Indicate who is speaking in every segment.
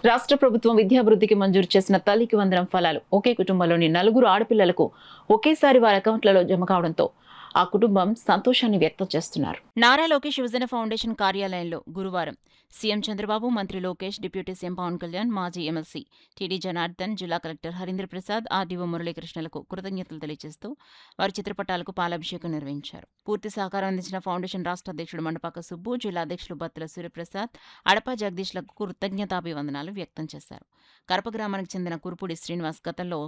Speaker 1: రాష్ట్ర ప్రభుత్వం విద్యాభివృద్ధికి మంజూరు చేసిన తల్లికి వందనం ఫలాలు ఒకే కుటుంబంలోని 4 ఆడపిల్లలకు ఒకేసారి వారి అకౌంట్లలో జమ కావడంతో ఆ కుటుంబం సంతోషాన్ని వ్యక్తం చేస్తున్నారు. నారా లోకేష్ యువజన ఫౌండేషన్ కార్యాలయంలో గురువారం సీఎం చంద్రబాబు, మంత్రి లోకేష్, డిప్యూటీ సీఎం పవన్ కళ్యాణ్, మాజీ ఎమ్మెల్సీ టీడీ జనార్దన్, జిల్లా కలెక్టర్ హరీంద్ర ప్రసాద్, ఆర్డీఓ మురళీకృష్ణలకు కృతజ్ఞతలు తెలియజేస్తూ వారి చిత్రపటాలకు పాలాభిషేకం నిర్వహించారు. పూర్తి సహకారం అందించిన ఫౌండేషన్ రాష్ట్ర అధ్యక్షుడు మండపాక సుబ్బు, జిల్లా అధ్యక్షులు బత్తుల సూర్యప్రసాద్, అడపా జగదీష్లకు కృతజ్ఞతాభివందనాలు వ్యక్తం చేశారు. కరప గ్రామానికి చెందిన కురుపూడి శ్రీనివాస్ గతంలో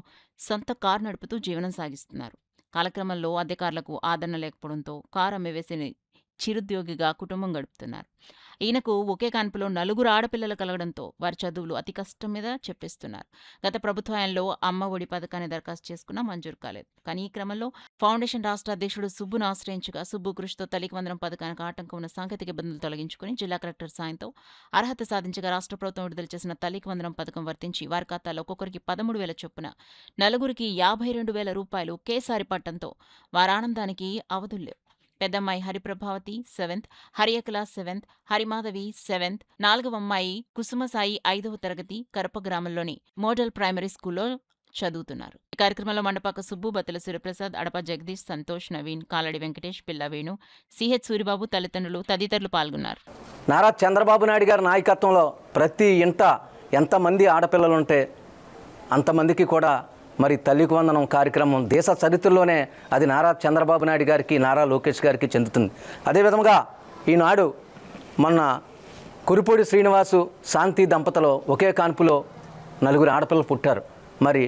Speaker 1: సొంత కారు నడుపుతూ జీవనం సాగిస్తున్నారు. కాలక్రమంలో అధికారులకు ఆదరణ లేకపోవడంతో కారు అమ్మివేసి చిరుద్యోగిగా కుటుంబం గడుపుతున్నారు. ఈయనకు ఒకే కాన్పులో 4 ఆడపిల్లలు కలగడంతో వారి చదువులు అతి కష్టం మీద చెప్పిస్తున్నారు. గత ప్రభుత్వంలో అమ్మ ఒడి పథకాన్ని దరఖాస్తు చేసుకున్నా మంజూరు కాలేదు. కానీ ఈ క్రమంలో ఫౌండేషన్ రాష్ట్ర అధ్యక్షుడు సుబ్బును ఆశ్రయించగా సుబ్బు కృషితో తల్లికి వందనం పథకానికి ఆటంకం ఉన్న సాంకేతిక ఇబ్బందులు తొలగించుకుని జిల్లా కలెక్టర్ సాయంతో అర్హత సాధించగా రాష్ట్ర ప్రభుత్వం విడుదల చేసిన తల్లికి వందనం పథకం వర్తించి వారి ఖాతాలో ఒక్కొక్కరికి 13,000 చొప్పున 4కి 52,000 రూపాయలు ఒకేసారి పట్టడంతో వారి ఆనందానికి అవధుల్లేవు. పెద్దమ్మాయి హరిప్రభావతి 7th, హరియకళ 7th, హరిమాధవి 7th, 4వ అమ్మాయి కుసుమసాయి 5వ తరగతి కరప గ్రామంలోని మోడల్ ప్రైమరీ స్కూల్లో చదువుతున్నారు. ఈ కార్యక్రమంలో మండపాక సుబ్బు, బత్తుల సూర్యప్రసాద్, అడప జగదీష్, సంతోష్, నవీన్, కాలడి వెంకటేష్, పిల్ల వేణు, సిహెచ్ సూరిబాబు తల్లిదండ్రులు తదితరులు పాల్గొన్నారు.
Speaker 2: నారా చంద్రబాబు నాయుడు గారి నాయకత్వంలో ప్రతి ఇంట ఎంతమంది ఆడపిల్లలుంటే అంతమందికి కూడా మరి తల్లికి వందనం కార్యక్రమం దేశ చరిత్రలోనే అది నారా చంద్రబాబు నాయుడు గారికి, నారా లోకేష్ గారికి చెందుతుంది. అదేవిధంగా ఈనాడు మొన్న కురుపూడి శ్రీనివాసు, శాంతి దంపతులు ఒకే కాన్పులో 4 ఆడపిల్లలు పుట్టారు. మరి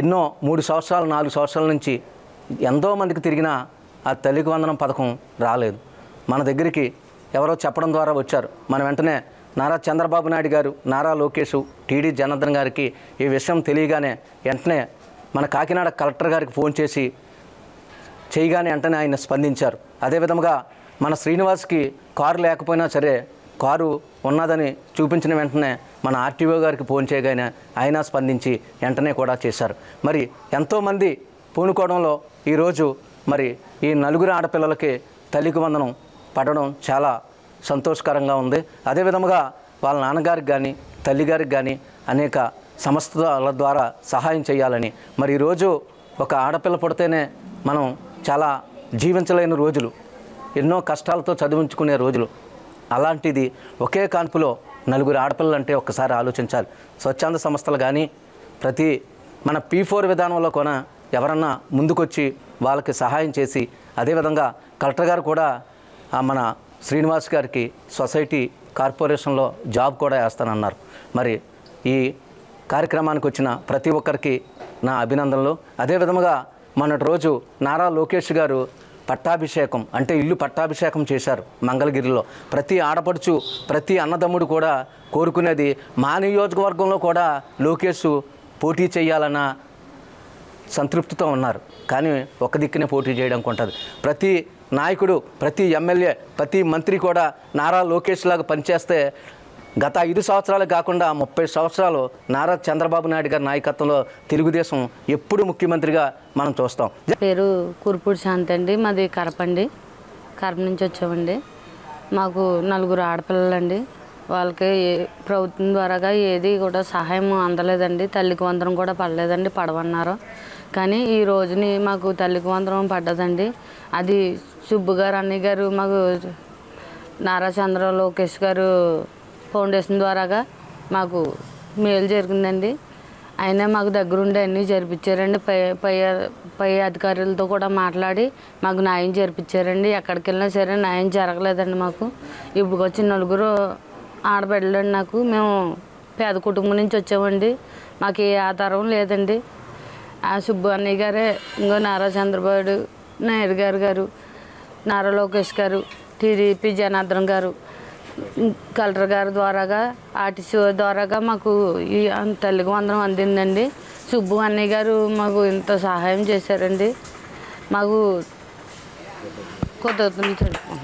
Speaker 2: ఎన్నో 3 సంవత్సరాలు 4 సంవత్సరాల నుంచి ఎంతో మందికి తిరిగినా ఆ తల్లికి వందనం పథకం రాలేదు. మన దగ్గరికి ఎవరో చెప్పడం ద్వారా వచ్చారు. మనం వెంటనే నారా చంద్రబాబు నాయుడు గారు, నారా లోకేష్, టీడీ జనార్దన్ గారికి ఈ విషయం తెలియగానే వెంటనే మన కాకినాడ కలెక్టర్ గారికి ఫోన్ చేసి చేయగానే వెంటనే ఆయన స్పందించారు. అదేవిధంగా మన శ్రీనివాస్కి కారు లేకపోయినా సరే కారు ఉన్నదని చూపించిన వెంటనే మన ఆర్టీఓ గారికి ఫోన్ చేయగానే ఆయన స్పందించి వెంటనే కూడా చేశారు. మరి ఎంతోమంది పూనుకోవడంలో ఈరోజు మరి ఈ 4 ఆడపిల్లలకి తల్లికి వందనం పడడం చాలా సంతోషకరంగా ఉంది. అదేవిధంగా వాళ్ళ నాన్నగారికి కానీ తల్లిగారికి కానీ అనేక సంస్థల ద్వారా సహాయం చేయాలని, మరి ఈరోజు ఒక ఆడపిల్ల పుడితేనే మనం చాలా జీవించలేని రోజులు, ఎన్నో కష్టాలతో చదివించుకునే రోజులు. అలాంటిది ఒకే కాన్పులో 4 ఆడపిల్లలు అంటే ఒక్కసారి ఆలోచించాలి. స్వచ్ఛంద సంస్థలు కానీ ప్రతి మన P4 విధానంలో కూడా ఎవరన్నా ముందుకొచ్చి వాళ్ళకి సహాయం చేసి, అదేవిధంగా కలెక్టర్ గారు కూడా మన శ్రీనివాస్ గారికి సొసైటీ కార్పొరేషన్లో జాబ్ కూడా వేస్తానన్నారు. మరి ఈ కార్యక్రమానికి వచ్చిన ప్రతి ఒక్కరికి నా అభినందనలు. అదేవిధంగా మొన్నటి రోజు నారా లోకేష్ గారు పట్టాభిషేకం అంటే ఇల్లు పట్టాభిషేకం చేశారు మంగళగిరిలో. ప్రతి ఆడపడుచు, ప్రతి అన్నదమ్ముడు కూడా కోరుకునేది మా నియోజకవర్గంలో కూడా లోకేష్ పోటీ చేయాలన్న సంతృప్తితో ఉన్నారు. కానీ ఒక దిక్కునే పోటీ చేయడానికి ఉంటుంది. ప్రతి నాయకుడు, ప్రతి ఎమ్మెల్యే, ప్రతి మంత్రి కూడా నారా లోకేష్ లాగా పనిచేస్తే గత 5 సంవత్సరాలు కాకుండా 30 సంవత్సరాలు నారా చంద్రబాబు నాయుడు గారి నాయకత్వంలో తెలుగుదేశం ఎప్పుడు ముఖ్యమంత్రిగా మనం చూస్తాం.
Speaker 3: పేరు కురుపూడి శాంతి అండి, మాది కరపండి, కరప నుంచి వచ్చామండి. మాకు 4 ఆడపిల్లలండి. వాళ్ళకి ప్రభుత్వం ద్వారాగా ఏది కూడా సహాయం అందలేదండి. తల్లికి వందనం కూడా పడలేదండి, పడవన్నారు. కానీ ఈ రోజుని మాకు తల్లికి వందనం పడ్డదండి. అది సుబ్బు గారు, అన్నయ్య గారు, మాకు నారా చంద్ర లోకేష్ గారు ఫౌండేషన్ ద్వారాగా మాకు మేలు జరిగిందండి. అయినా మాకు దగ్గరుండి అన్నీ జరిపించారండి. పై అధికారులతో కూడా మాట్లాడి మాకు న్యాయం జరిపించారండి. ఎక్కడికి వెళ్ళినా సరే న్యాయం జరగలేదండి మాకు. ఇప్పుడు వచ్చి 4 ఆడబిడ్డలండి నాకు. మేము పేద కుటుంబం నుంచి వచ్చామండి. మాకు ఏ ఆధారం లేదండి. ఆ సుబ్బు అన్నయ్య గారే, ఇంకో నారా చంద్రబాబు నాయుడు గారు, నారా లోకేష్ గారు, టీడీపీ జనార్దన్ గారు, కలెక్టర్ గారి ద్వారాగా, ఆర్టీసీ ద్వారాగా మాకు ఈ తల్లికి వందనం అందిందండి. సుబ్బు అన్నయ్య గారు మాకు ఇంత సహాయం చేశారండి. మాకు కృతజ్ఞతలు తెలుపుకుంటాం.